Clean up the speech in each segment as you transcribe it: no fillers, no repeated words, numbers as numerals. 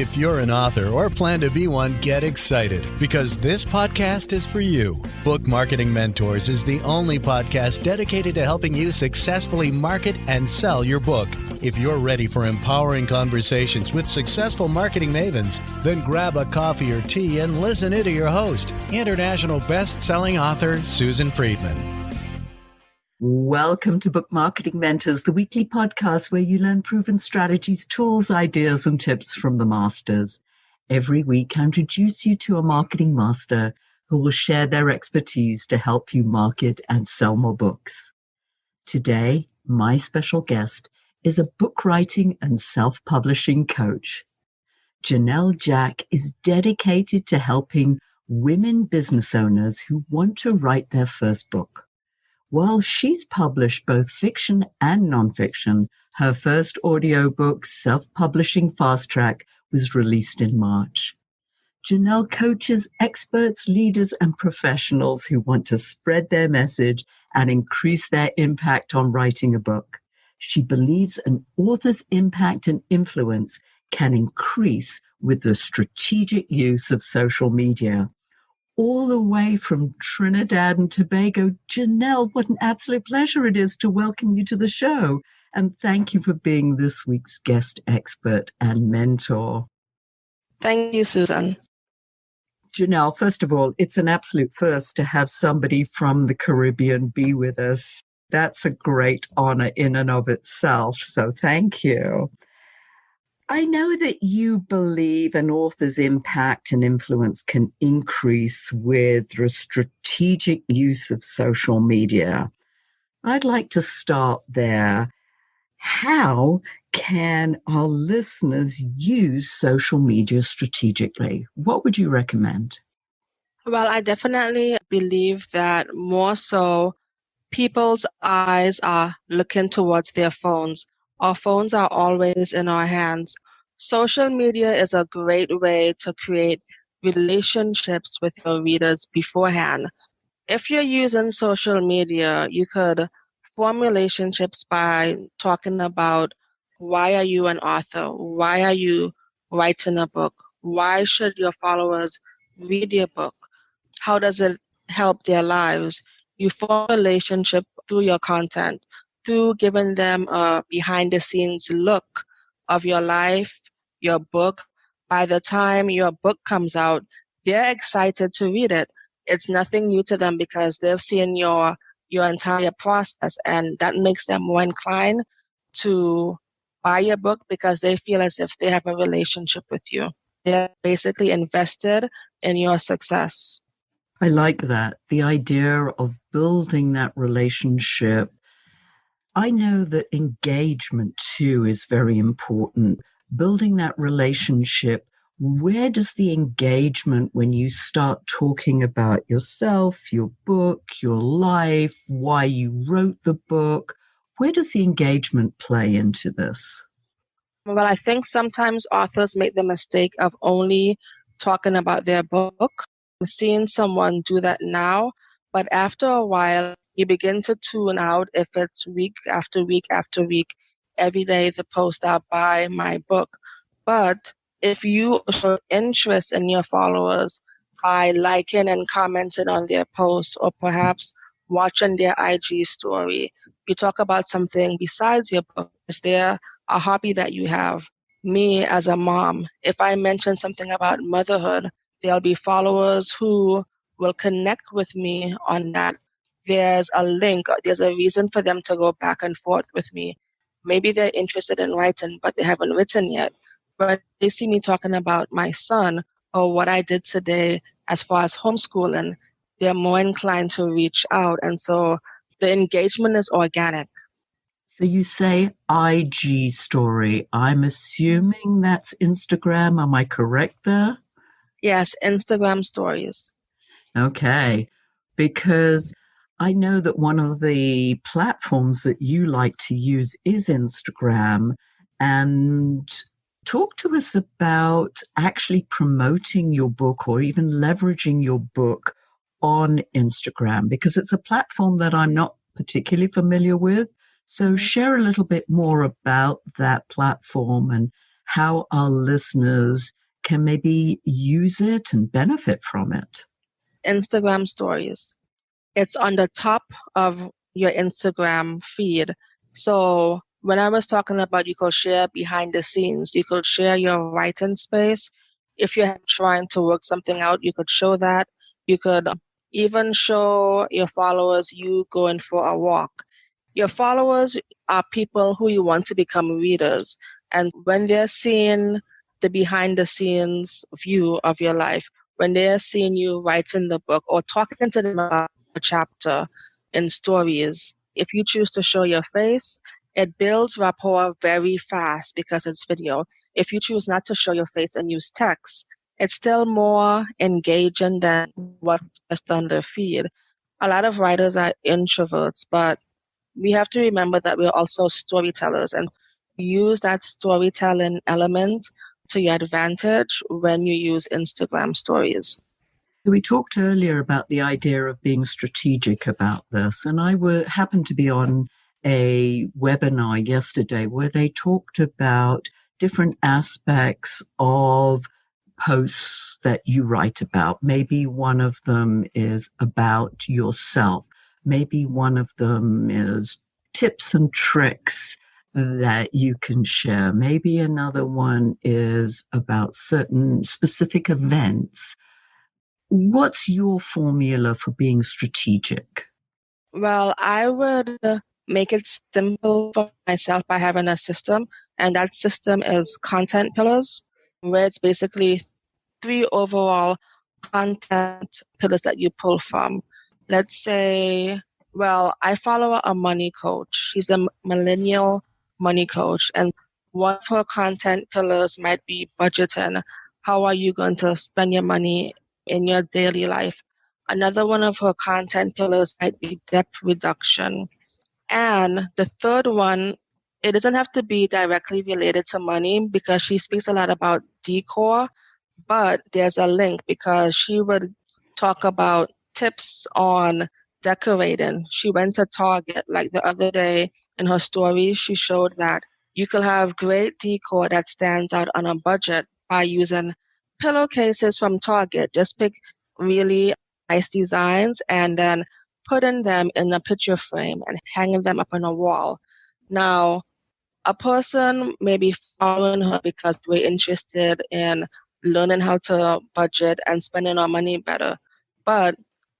If you're an author or plan to be one, get excited because this podcast is for you. Book Marketing Mentors is the only podcast dedicated to helping you successfully market and sell your book. If you're ready for empowering conversations with successful marketing mavens, then grab a coffee or tea and listen in to your host, international best-selling author Susan Friedman. Welcome to Book Marketing Mentors, the weekly podcast where you learn proven strategies, tools, ideas, and tips from the masters. Every week, I introduce you to a marketing master who will share their expertise to help you market and sell more books. Today, my special guest is a book writing and self-publishing coach. Jenelle Jack is dedicated to helping women business owners who want to write their first book. While she's published both fiction and nonfiction, her first audiobook, Self-Publishing Fast Track, was released in March. Jenelle coaches experts, leaders, and professionals who want to spread their message and increase their impact on writing a book. She believes an author's impact and influence can increase with the strategic use of social media. All the way from Trinidad and Tobago, Jenelle, what an absolute pleasure it is to welcome you to the show. And thank you for being this week's guest expert and mentor. Thank you, Susan. Jenelle, first of all, it's an absolute first to have somebody from the Caribbean be with us. That's a great honor in and of itself. So thank you. I know that you believe an author's impact and influence can increase with the strategic use of social media. I'd like to start there. How can our listeners use social media strategically? What would you recommend? Well, I definitely believe that more so people's eyes are looking towards their phones. Our phones are always in our hands. Social media is a great way to create relationships with your readers beforehand. If you're using social media, you could form relationships by talking about why are you an author? Why are you writing a book? Why should your followers read your book? How does it help their lives? You form a relationship through your content, through giving them a behind-the-scenes look of your life, your book. By the time your book comes out, they're excited to read it. It's nothing new to them because they've seen your entire process, and that makes them more inclined to buy your book because they feel as if they have a relationship with you. They're basically invested in your success. I like that, the idea of building that relationship. I know that engagement, too, is very important. Building that relationship, where does the engagement, when you start talking about yourself, your book, your life, why you wrote the book, where does the engagement play into this? Well, I think sometimes authors make the mistake of only talking about their book. I'm seeing someone do that now, but after a while, you begin to tune out if it's week after week after week, every day the post out, buy my book. But if you show interest in your followers by liking and commenting on their posts or perhaps watching their IG story, you talk about something besides your book. Is there a hobby that you have? Me as a mom, if I mention something about motherhood, there'll be followers who will connect with me on that. There's a link, there's a reason for them to go back and forth with me. Maybe they're interested in writing, but they haven't written yet. But they see me talking about my son or what I did today as far as homeschooling, they're more inclined to reach out. And so the engagement is organic. So you say IG story. I'm assuming that's Instagram. Am I correct there? Yes, Instagram stories. Okay, because I know that one of the platforms that you like to use is Instagram. And talk to us about actually promoting your book or even leveraging your book on Instagram, because it's a platform that I'm not particularly familiar with. So share a little bit more about that platform and how our listeners can maybe use it and benefit from it? Instagram stories. It's on the top of your Instagram feed. So when I was talking about you could share behind the scenes, you could share your writing space. If you're trying to work something out, you could show that. You could even show your followers you going for a walk. Your followers are people who you want to become readers. And when they're seeing the behind the scenes view of your life, when they're seeing you writing the book or talking to them about a chapter in stories, if you choose to show your face, it builds rapport very fast because it's video. If you choose not to show your face and use text, it's still more engaging than what's just on the feed. A lot of writers are introverts, but we have to remember that we're also storytellers and use that storytelling element to your advantage when you use Instagram stories. We talked earlier about the idea of being strategic about this, and I happened to be on a webinar yesterday where they talked about different aspects of posts that you write about. Maybe one of them is about yourself. Maybe one of them is tips and tricks that you can share. Maybe another one is about certain specific events. What's your formula for being strategic? Well, I would make it simple for myself by having a system, and that system is content pillars, where it's basically 3 overall content pillars that you pull from. Let's say, well, I follow a money coach. She's a millennial money coach, and one of her content pillars might be budgeting. How are you going to spend your money in your daily life? Another one of her content pillars might be debt reduction. And the third one, it doesn't have to be directly related to money because she speaks a lot about decor, but there's a link because she would talk about tips on decorating. She went to Target like the other day in her story. She showed that you could have great decor that stands out on a budget by using pillowcases from Target. Just pick really nice designs and then putting them in a picture frame and hanging them up on a wall. Now, a person may be following her because we're interested in learning how to budget and spending our money better. But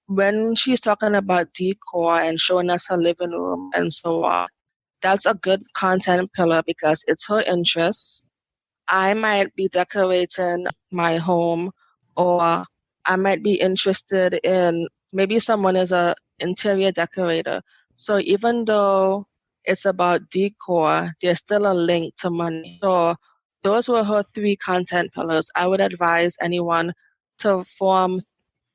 when she's talking about decor and showing us her living room and so on, that's a good content pillar because it's her interests. I might be decorating my home, or I might be interested in maybe someone is a interior decorator. So even though it's about decor, there's still a link to money. So those were her 3 content pillars. I would advise anyone to form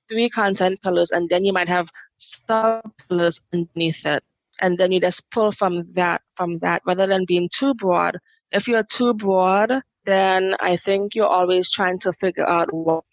3 content pillars, and then you might have sub pillars underneath it. And then you just pull from that rather than being too broad. If you're too broad, then I think you're always trying to figure out what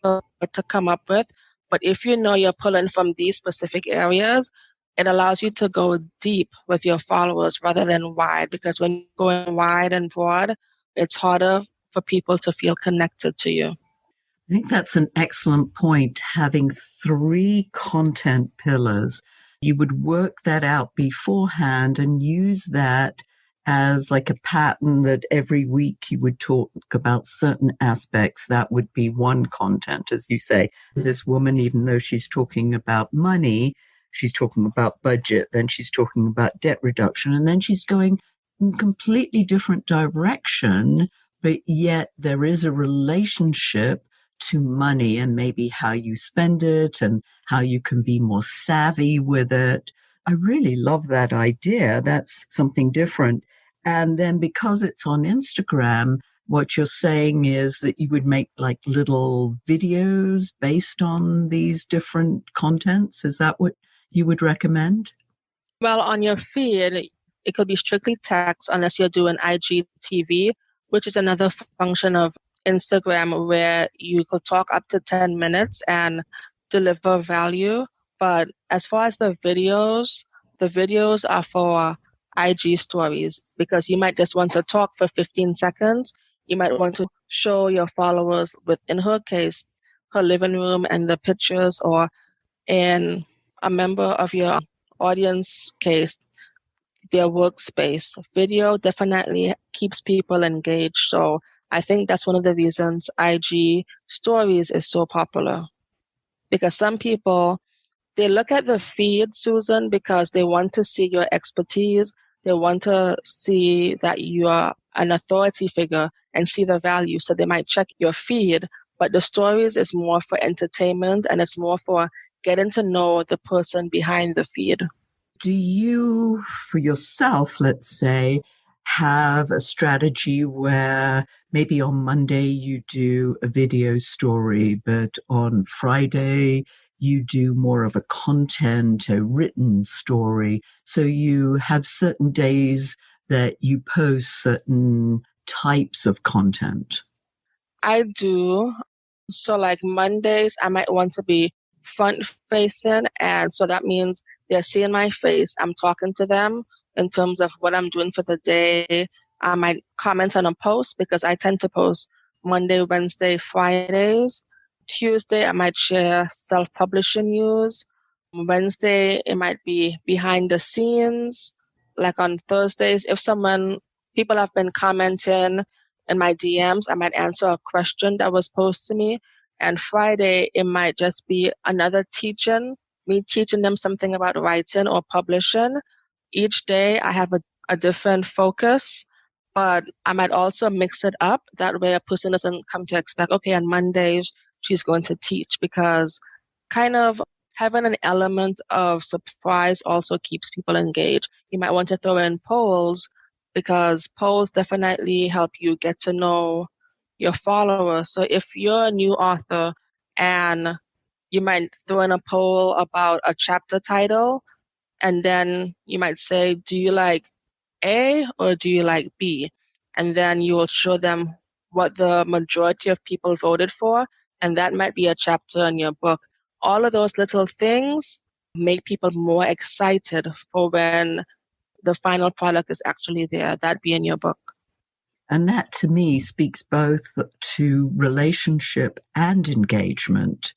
to come up with. But if you know you're pulling from these specific areas, it allows you to go deep with your followers rather than wide, because when you're going wide and broad, it's harder for people to feel connected to you. I think that's an excellent point, having 3 content pillars. You would work that out beforehand and use that as like a pattern that every week you would talk about certain aspects. That would be one content, as you say. This woman, even though she's talking about money, she's talking about budget, then she's talking about debt reduction, and then she's going in a completely different direction, but yet there is a relationship to money and maybe how you spend it and how you can be more savvy with it. I really love that idea. That's something different. And then because it's on Instagram, what you're saying is that you would make like little videos based on these different contents. Is that what you would recommend? Well, on your feed, it could be strictly text unless you're doing IGTV, which is another function of Instagram where you could talk up to 10 minutes and deliver value. But as far as the videos are for IG stories because you might just want to talk for 15 seconds. You might want to show your followers in her case, her living room and the pictures, or in a member of your audience case, their workspace. Video definitely keeps people engaged. So I think that's one of the reasons IG stories is so popular. Because some people, they look at the feed, Susan, because they want to see your expertise. They want to see that you are an authority figure and see the value. So they might check your feed, but the stories is more for entertainment and it's more for getting to know the person behind the feed. Do you, for yourself, let's say, have a strategy where maybe on Monday you do a video story, but on Friday you do more of a content, a written story? So you have certain days that you post certain types of content. I do. So like Mondays, I might want to be front facing. And so that means they're seeing my face. I'm talking to them in terms of what I'm doing for the day. I might comment on a post because I tend to post Monday, Wednesday, Fridays. Tuesday, I might share self-publishing news. Wednesday, it might be behind the scenes. Like on Thursdays, if people have been commenting in my DMs, I might answer a question that was posed to me. And Friday, it might just be another me teaching them something about writing or publishing. Each day, I have a different focus, but I might also mix it up. That way, a person doesn't come to expect, okay, on Mondays, she's going to teach, because kind of having an element of surprise also keeps people engaged. You might want to throw in polls, because polls definitely help you get to know your followers. So if you're a new author and you might throw in a poll about a chapter title, and then you might say, do you like A or do you like B? And then you will show them what the majority of people voted for, and that might be a chapter in your book. All of those little things make people more excited for when the final product is actually there, that be in your book. And that to me speaks both to relationship and engagement.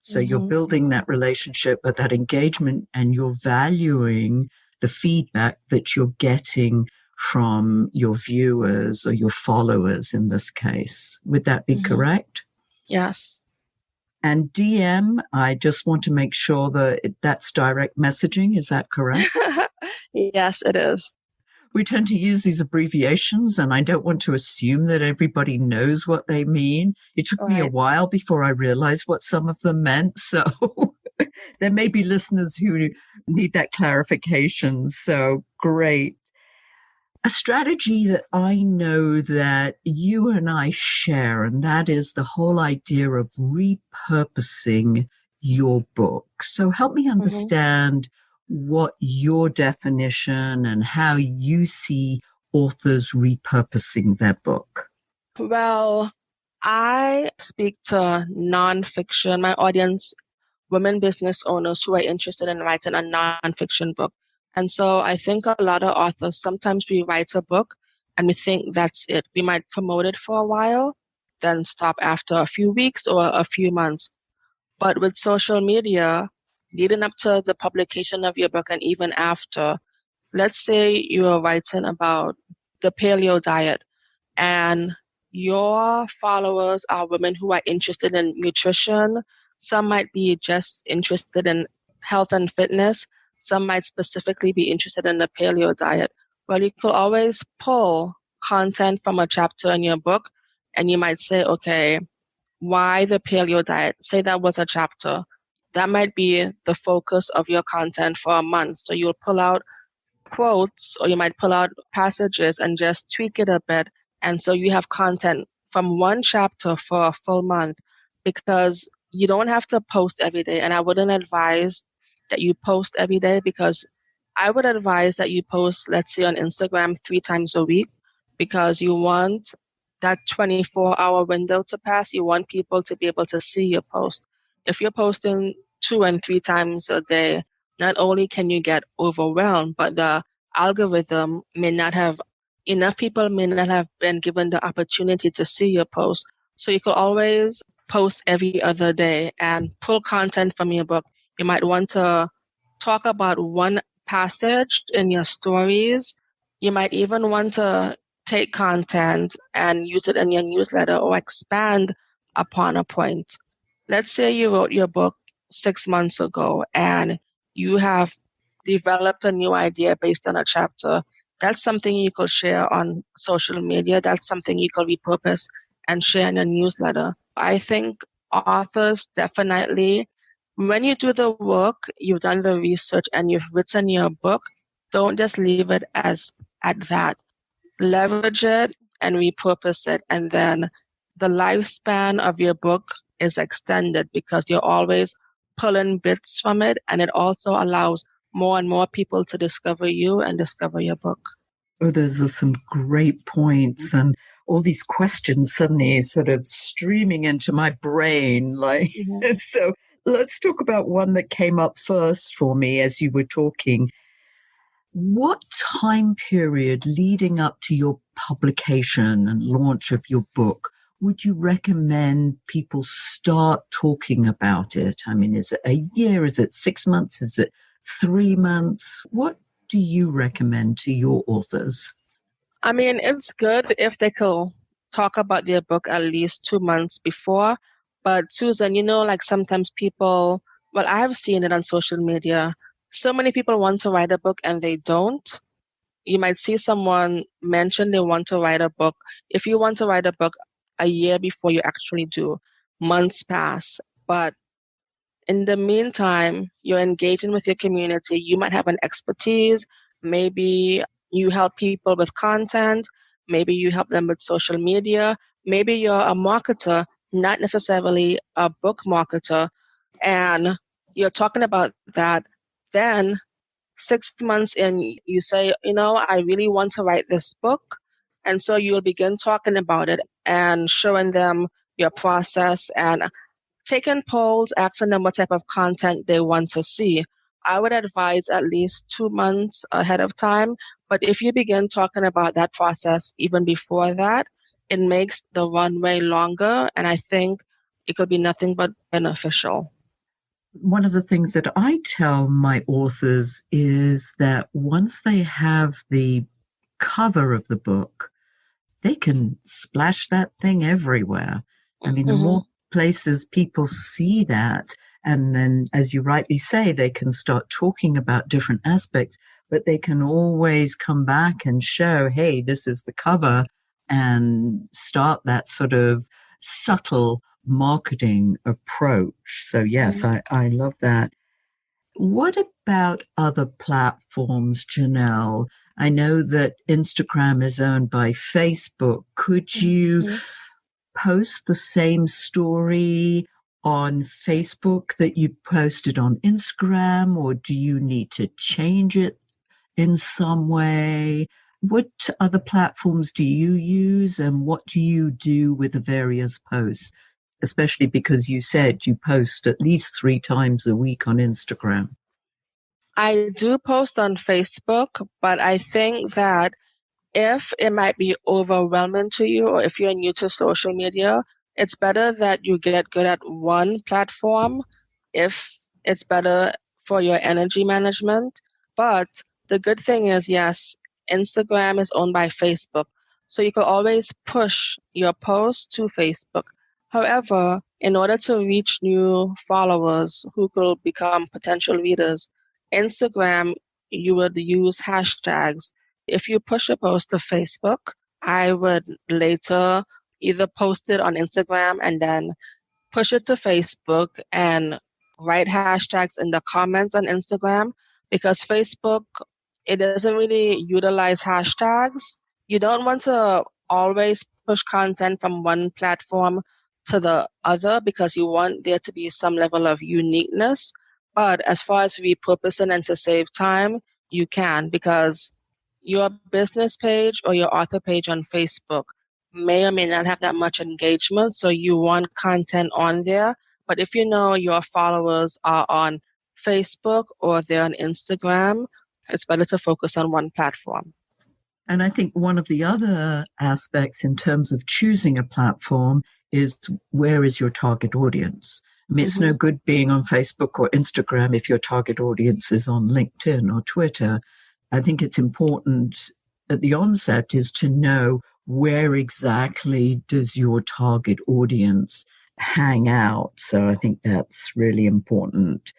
So you're building that relationship, but that engagement, and you're valuing the feedback that you're getting from your viewers or your followers in this case. Would that be correct? Yes. And DM, I just want to make sure that that's direct messaging. Is that correct? Yes, it is. We tend to use these abbreviations, and I don't want to assume that everybody knows what they mean. It took me a while before I realized what some of them meant. So there may be listeners who need that clarification. So great. A strategy that I know that you and I share, and that is the whole idea of repurposing your book. So help me understand what your definition and how you see authors repurposing their book. Well, I speak to nonfiction, my audience, women business owners who are interested in writing a nonfiction book. And so I think a lot of authors, sometimes we write a book and we think that's it. We might promote it for a while, then stop after a few weeks or a few months. But with social media, leading up to the publication of your book and even after, let's say you are writing about the paleo diet and your followers are women who are interested in nutrition. Some might be just interested in health and fitness. Some might specifically be interested in the paleo diet. Well, you could always pull content from a chapter in your book, and you might say, okay, why the paleo diet? Say that was a chapter. That might be the focus of your content for a month. So you'll pull out quotes, or you might pull out passages and just tweak it a bit. And so you have content from one chapter for a full month, because you don't have to post every day. And I wouldn't advise that you post every day, because I would advise that you post, let's say on Instagram 3 times a week, because you want that 24-hour window to pass. You want people to be able to see your post. If you're posting 2 and 3 times a day, not only can you get overwhelmed, but the algorithm may not have enough people may not have been given the opportunity to see your post. So you could always post every other day and pull content from your book. You might want to talk about one passage in your stories. You might even want to take content and use it in your newsletter or expand upon a point. Let's say you wrote your book 6 months ago and you have developed a new idea based on a chapter. That's something you could share on social media. That's something you could repurpose and share in a newsletter. I think authors definitely, when you do the work, you've done the research and you've written your book, don't just leave it as at that. Leverage it and repurpose it. And then the lifespan of your book is extended because you're always pulling bits from it. And it also allows more and more people to discover you and discover your book. Oh, those are some great points. And all these questions suddenly sort of streaming into my brain. Like, so let's talk about one that came up first for me as you were talking. What time period leading up to your publication and launch of your book would you recommend people start talking about it? I mean, is it a year? Is it 6 months? Is it 3 months? What do you recommend to your authors? I mean, it's good if they could talk about their book at least 2 months before. But Susan, like sometimes people, well, I've seen it on social media. So many people want to write a book and they don't. You might see someone mention they want to write a book. If you want to write a book a year before you actually do, months pass. But in the meantime, you're engaging with your community. You might have an expertise. Maybe you help people with content. Maybe you help them with social media. Maybe you're a marketer, not necessarily a book marketer. And you're talking about that. Then 6 months in, you say, I really want to write this book. And so you'll begin talking about it and showing them your process and taking polls, asking them what type of content they want to see. I would advise at least 2 months ahead of time. But if you begin talking about that process even before that, it makes the runway longer. And I think it could be nothing but beneficial. One of the things that I tell my authors is that once they have the cover of the book, they can splash that thing everywhere. I mean, the more places people see that, and then, as you rightly say, they can start talking about different aspects, but they can always come back and show, hey, this is the cover, and start that sort of subtle marketing approach. So yes, I love that. What about other platforms, Jenelle? I know that Instagram is owned by Facebook. Could you post the same story on Facebook that you posted on Instagram, or do you need to change it in some way? What other platforms do you use, and what do you do with the various posts? Especially because you said you post at least 3 times a week on Instagram. I do post on Facebook, but I think that if it might be overwhelming to you, or if you're new to social media, it's better that you get good at one platform if it's better for your energy management. But the good thing is, yes, Instagram is owned by Facebook, so you can always push your posts to Facebook. However, in order to reach new followers who could become potential readers, Instagram, you would use hashtags. If you push a post to Facebook, I would later either post it on Instagram and then push it to Facebook and write hashtags in the comments on Instagram, because Facebook, it doesn't really utilize hashtags. You don't want to always push content from one platform to the other because you want there to be some level of uniqueness. But as far as repurposing and to save time, you can, because your business page or your author page on Facebook may or may not have that much engagement, so you want content on there. But if you know your followers are on Facebook or they're on Instagram, it's better to focus on one platform. And I think one of the other aspects in terms of choosing a platform is, where is your target audience? I mean, it's no good being on Facebook or Instagram if your target audience is on LinkedIn or Twitter. I think it's important at the onset is to know, where exactly does your target audience hang out? So I think that's really important.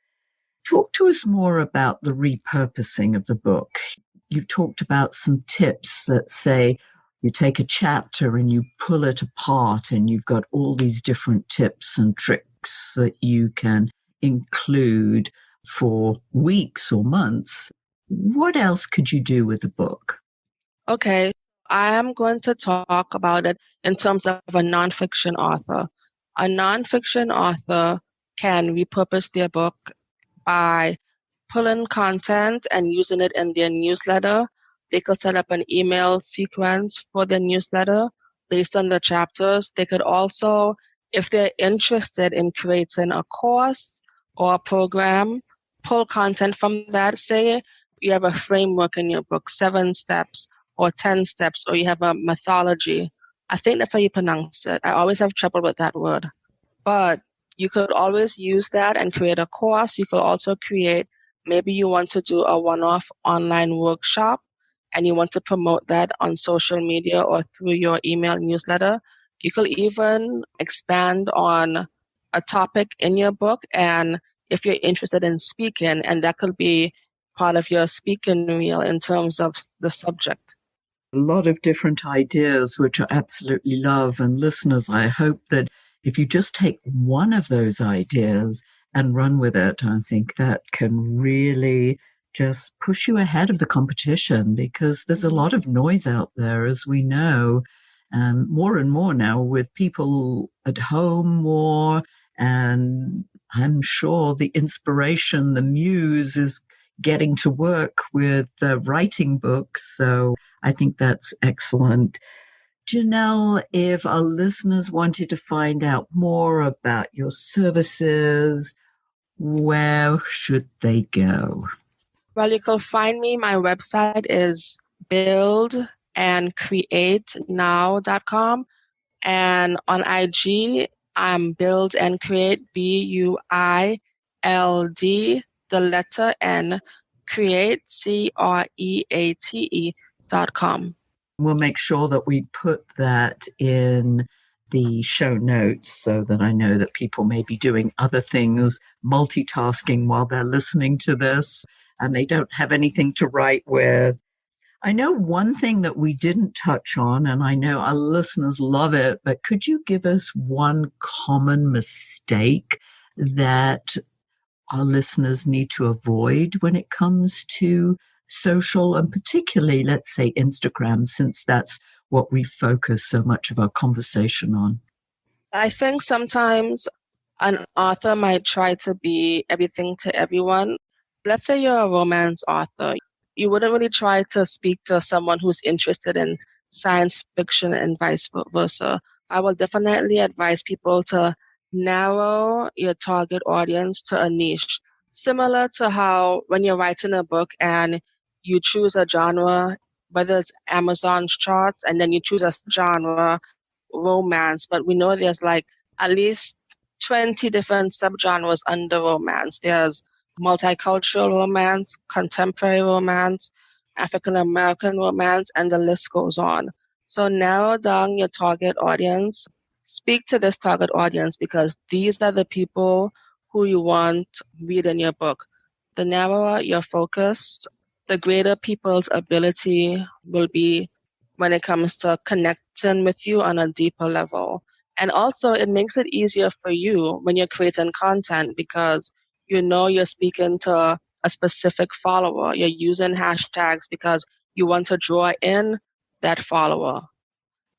Talk to us more about the repurposing of the book. You've talked about some tips that say you take a chapter and you pull it apart, and you've got all these different tips and tricks that you can include for weeks or months. What else could you do with the book? Okay, I am going to talk about it in terms of a nonfiction author. A nonfiction author can repurpose their book by pulling content and using it in their newsletter. They could set up an email sequence for their newsletter based on the chapters. They could also, if they're interested in creating a course or a program, pull content from that. Say you have a framework in your book, 7 steps or 10 steps, or you have a methodology. I think that's how you pronounce it. I always have trouble with that word. But you could always use that and create a course. You could also create, maybe you want to do a one-off online workshop and you want to promote that on social media or through your email newsletter. You could even expand on a topic in your book, and if you're interested in speaking, and that could be part of your speaking reel in terms of the subject. A lot of different ideas, which I absolutely love. And listeners, I hope that if you just take one of those ideas and run with it, I think that can really just push you ahead of the competition, because there's a lot of noise out there, as we know, and more now with people at home more. And I'm sure the inspiration, the muse is getting to work with writing books. So I think that's excellent. Jenelle, if our listeners wanted to find out more about your services, where should they go? Well, you can find me. My website is buildandcreatenow.com. And on IG, I'm Build and Create, BUILD, the letter N, create, CREATE.com. We'll make sure that we put that in the show notes so that I know that people may be doing other things, multitasking while they're listening to this, and they don't have anything to write with. I know one thing that we didn't touch on, and I know our listeners love it, but could you give us one common mistake that our listeners need to avoid when it comes to social, and particularly, let's say, Instagram, since that's what we focus so much of our conversation on? I think sometimes an author might try to be everything to everyone. Let's say you're a romance author. You wouldn't really try to speak to someone who's interested in science fiction and vice versa. I will definitely advise people to narrow your target audience to a niche, similar to how when you're writing a book and you choose a genre, whether it's Amazon's charts, and then you choose a genre, romance, but we know there's like at least 20 different subgenres under romance. There's multicultural romance, contemporary romance, African American romance, and the list goes on. So narrow down your target audience. Speak to this target audience, because these are the people who you want reading your book. The narrower your focus, the greater people's ability will be when it comes to connecting with you on a deeper level. And also, it makes it easier for you when you're creating content, because you know you're speaking to a specific follower. You're using hashtags because you want to draw in that follower.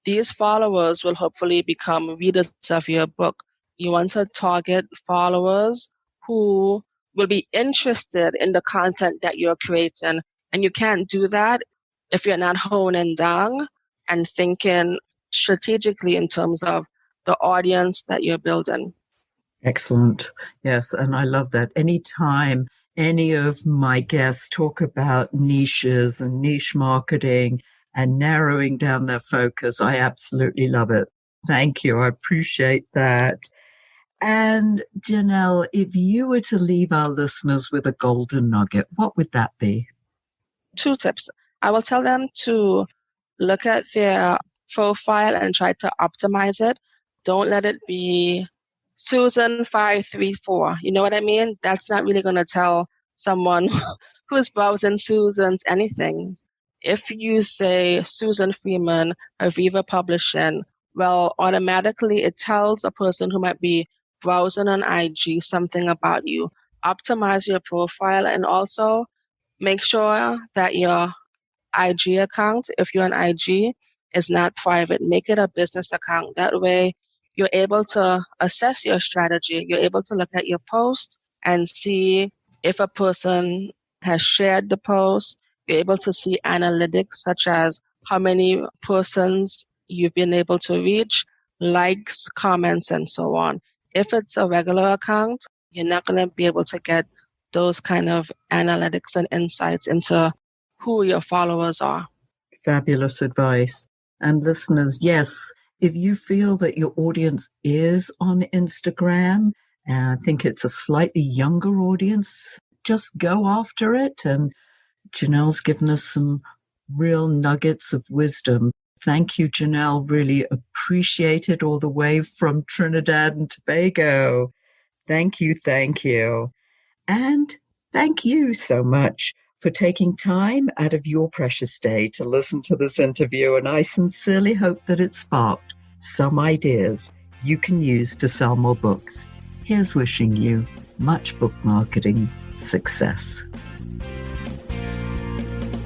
These followers will hopefully become readers of your book. You want to target followers who will be interested in the content that you're creating. And you can't do that if you're not honing down and thinking strategically in terms of the audience that you're building. Excellent. Yes, and I love that. Anytime any of my guests talk about niches and niche marketing, and narrowing down their focus. I absolutely love it. Thank you. I appreciate that. And Jenelle, if you were to leave our listeners with a golden nugget, what would that be? 2 tips. I will tell them to look at their profile and try to optimize it. Don't let it be Susan 534. You know what I mean? That's not really going to tell someone who's browsing Susan's anything. If you say Susan Freeman, Aviva Publishing, well, automatically it tells a person who might be browsing on IG something about you. Optimize your profile and also make sure that your IG account, if you're on IG, is not private. Make it a business account. That way, you're able to assess your strategy. You're able to look at your post and see if a person has shared the post. You're able to see analytics such as how many persons you've been able to reach, likes, comments, and so on. If it's a regular account, you're not going to be able to get those kind of analytics and insights into who your followers are. Fabulous advice. And listeners, yes, if you feel that your audience is on Instagram, and I think it's a slightly younger audience, just go after it. And Jenelle's given us some real nuggets of wisdom. Thank you, Jenelle. Really appreciate it all the way from Trinidad and Tobago. Thank you, thank you. And thank you so much for taking time out of your precious day to listen to this interview. And I sincerely hope that it sparked some ideas you can use to sell more books. Here's wishing you much book marketing success.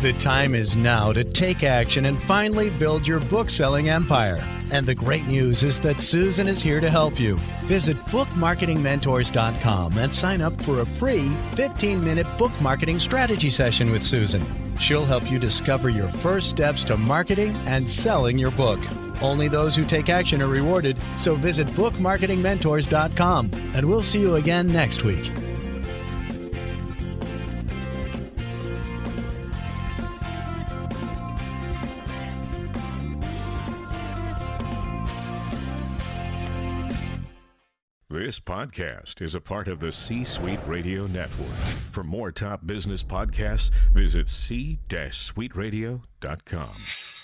The time is now to take action and finally build your book-selling empire. And the great news is that Susan is here to help you. Visit bookmarketingmentors.com and sign up for a free 15-minute book marketing strategy session with Susan. She'll help you discover your first steps to marketing and selling your book. Only those who take action are rewarded, so visit bookmarketingmentors.com, and we'll see you again next week. This podcast is a part of the C-Suite Radio Network. For more top business podcasts, visit c-suiteradio.com.